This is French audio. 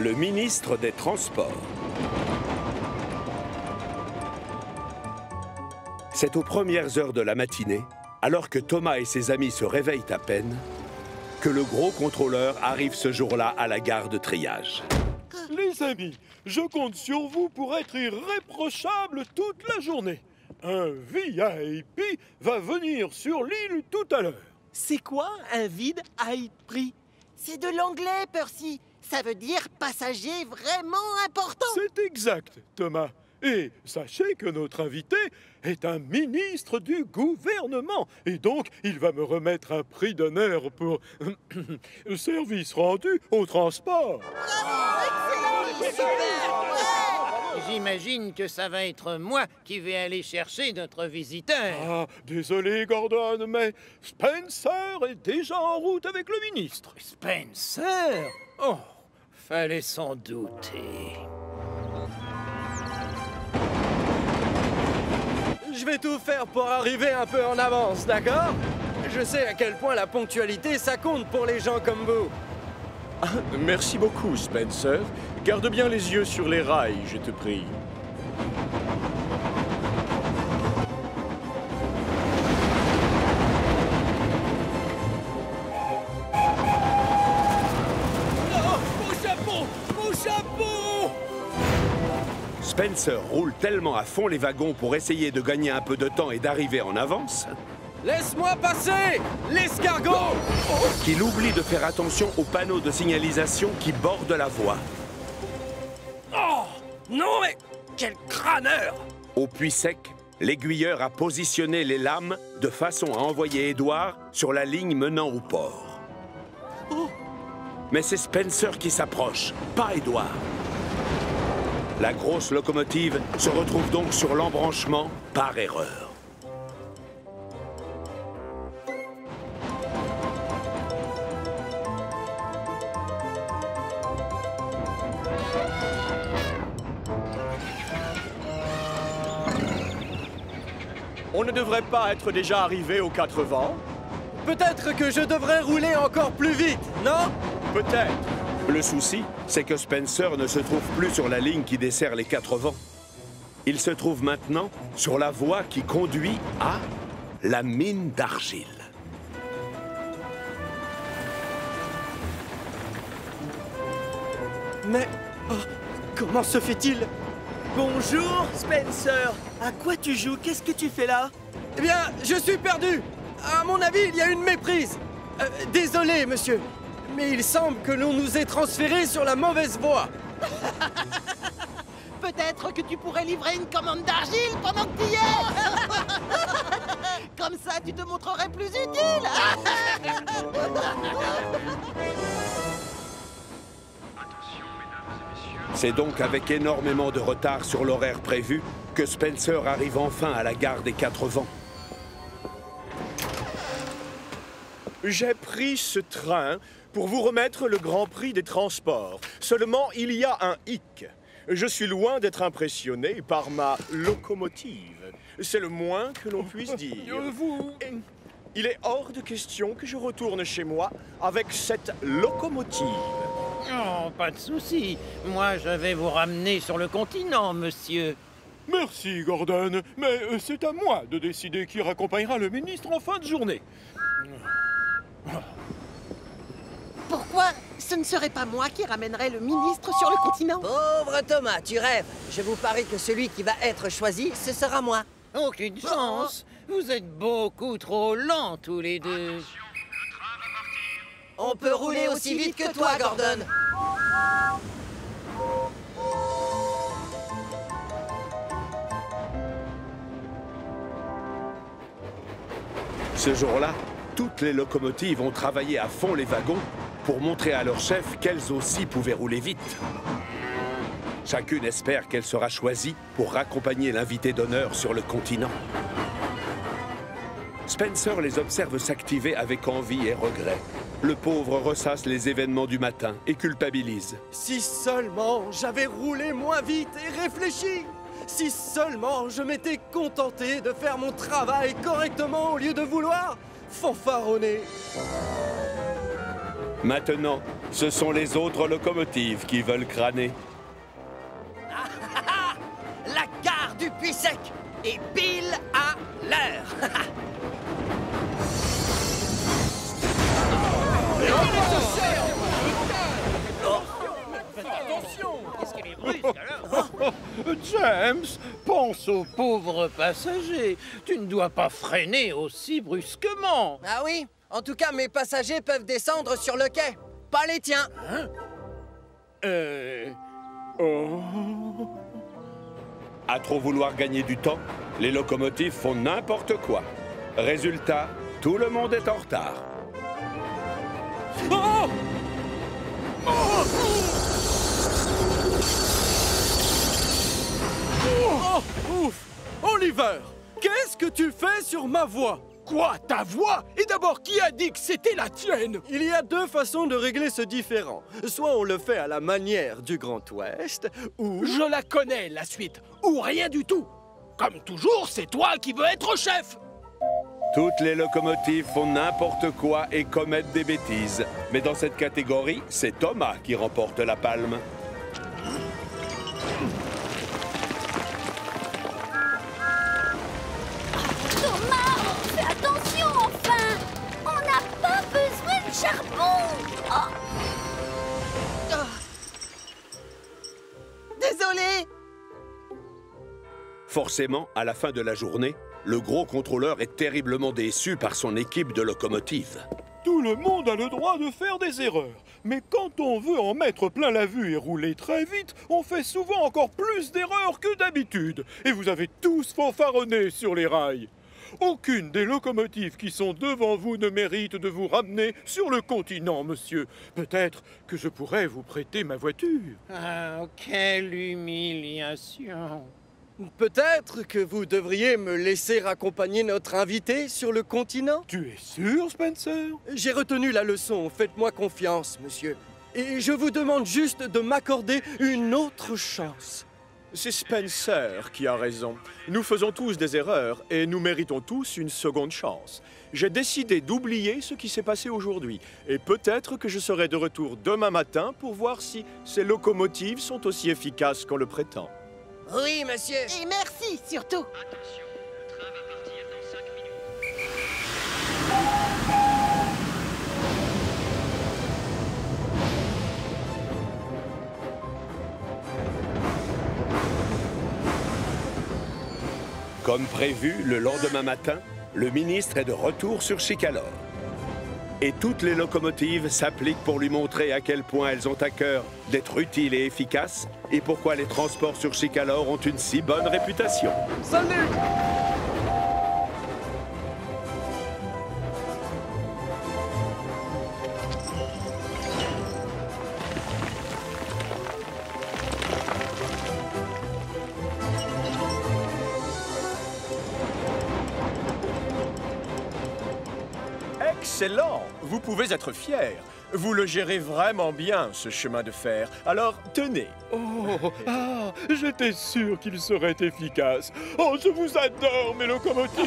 le ministre des Transports. C'est aux premières heures de la matinée, alors que Thomas et ses amis se réveillent à peine, que le gros contrôleur arrive ce jour-là à la gare de triage. Les amis, je compte sur vous pour être irréprochables toute la journée. Un VIP va venir sur l'île tout à l'heure. C'est quoi un vide IP? C'est de l'anglais, Percy. Ça veut dire passager vraiment important. C'est exact, Thomas. Et sachez que notre invité est un ministre du gouvernement. Et donc, il va me remettre un prix d'honneur pour service rendu au transport. J'imagine que ça va être moi qui vais aller chercher notre visiteur. Ah, désolé, Gordon, mais Spencer est déjà en route avec le ministre. Spencer? Oh, fallait s'en douter. Je vais tout faire pour arriver un peu en avance, d'accord? Je sais à quel point la ponctualité, ça compte pour les gens comme vous. Ah, merci beaucoup, Spencer. Garde bien les yeux sur les rails, je te prie. Mon chapeau! Spencer roule tellement à fond les wagons pour essayer de gagner un peu de temps et d'arriver en avance Laisse-moi passer, l'escargot! qu'il oublie de faire attention aux panneaux de signalisation qui bordent la voie. Oh! Non mais... Quel crâneur! Au puits sec, l'aiguilleur a positionné les lames de façon à envoyer Édouard sur la ligne menant au port. Mais c'est Spencer qui s'approche, pas Édouard. La grosse locomotive se retrouve donc sur l'embranchement par erreur. On ne devrait pas être déjà arrivé aux 4 vents? Peut-être que je devrais rouler encore plus vite, non? Peut-être. Le souci, c'est que Spencer ne se trouve plus sur la ligne qui dessert les 4 vents. Il se trouve maintenant sur la voie qui conduit à la mine d'argile. Mais... oh, comment se fait-il? Bonjour, Spencer. À quoi tu joues? Qu'est-ce que tu fais là? Eh bien, je suis perdu. À mon avis, il y a une méprise. Désolé, monsieur. Mais il semble que l'on nous ait transférés sur la mauvaise voie. Peut-être que tu pourrais livrer une commande d'argile pendant que tu y es. Comme ça, tu te montrerais plus utile. C'est donc avec énormément de retard sur l'horaire prévu que Spencer arrive enfin à la gare des 4 vents. J'ai pris ce train pour vous remettre le Grand Prix des Transports. Seulement, il y a un hic. Je suis loin d'être impressionné par ma locomotive. C'est le moins que l'on puisse dire. Et il est hors de question que je retourne chez moi avec cette locomotive. Oh, pas de souci. Moi, je vais vous ramener sur le continent, monsieur. Merci, Gordon, mais c'est à moi de décider qui raccompagnera le ministre en fin de journée. Pourquoi ce ne serait pas moi qui ramènerais le ministre sur le continent? Pauvre Thomas, tu rêves. Je vous parie que celui qui va être choisi, ce sera moi. Aucune chance. Vous êtes beaucoup trop lents, tous les deux. On peut rouler aussi vite que toi, Gordon. Ce jour-là, toutes les locomotives ont travaillé à fond les wagons pour montrer à leur chef qu'elles aussi pouvaient rouler vite. Chacune espère qu'elle sera choisie pour raccompagner l'invité d'honneur sur le continent. Spencer les observe s'activer avec envie et regret. Le pauvre ressasse les événements du matin et culpabilise. Si seulement j'avais roulé moins vite et réfléchi! Si seulement je m'étais contenté de faire mon travail correctement au lieu de vouloir fanfaronner! Maintenant, Ce sont les autres locomotives qui veulent crâner. La gare du Puy-Sec est pile à l'heure. James, pense aux pauvres passagers. Tu ne dois pas freiner aussi brusquement. Ah oui? En tout cas, mes passagers peuvent descendre sur le quai. Pas les tiens. À trop vouloir gagner du temps, les locomotives font n'importe quoi. Résultat, tout le monde est en retard. Oh! Oh! Oh, ouf! Oliver, qu'est-ce que tu fais sur ma voix? Quoi, ta voix? Et d'abord, qui a dit que c'était la tienne? Il y a deux façons de régler ce différend. Soit on le fait à la manière du Grand Ouest, ou... Je la connais, la suite. Ou rien du tout. Comme toujours, c'est toi qui veux être chef. Toutes les locomotives font n'importe quoi et commettent des bêtises. Mais dans cette catégorie, c'est Thomas qui remporte la palme. Thomas, fais attention enfin! On n'a pas besoin de charbon! Oh. Désolé. Forcément, à la fin de la journée, le gros contrôleur est terriblement déçu par son équipe de locomotives. Tout le monde a le droit de faire des erreurs. Mais quand on veut en mettre plein la vue et rouler très vite, on fait souvent encore plus d'erreurs que d'habitude. Et vous avez tous fanfaronné sur les rails. Aucune des locomotives qui sont devant vous ne mérite de vous ramener sur le continent, monsieur. Peut-être que je pourrais vous prêter ma voiture. Ah, quelle humiliation. Peut-être que vous devriez me laisser accompagner notre invité sur le continent? Tu es sûr, Spencer? J'ai retenu la leçon, faites-moi confiance, monsieur. Et je vous demande juste de m'accorder une autre chance. C'est Spencer qui a raison. Nous faisons tous des erreurs et nous méritons tous une seconde chance. J'ai décidé d'oublier ce qui s'est passé aujourd'hui. Et peut-être que je serai de retour demain matin pour voir si ces locomotives sont aussi efficaces qu'on le prétend. Oui, monsieur. Et merci, surtout. Attention, le train va partir dans 5 minutes. Comme prévu, le lendemain matin, le ministre est de retour sur Chicalor. Et toutes les locomotives s'appliquent pour lui montrer à quel point elles ont à cœur d'être utiles et efficaces et pourquoi les transports sur Chicalor ont une si bonne réputation. Salut! Excellent! Vous pouvez être fier. Vous le gérez vraiment bien, ce chemin de fer. Alors, tenez. Oh, ah, j'étais sûr qu'il serait efficace. Oh, je vous adore, mes locomotives!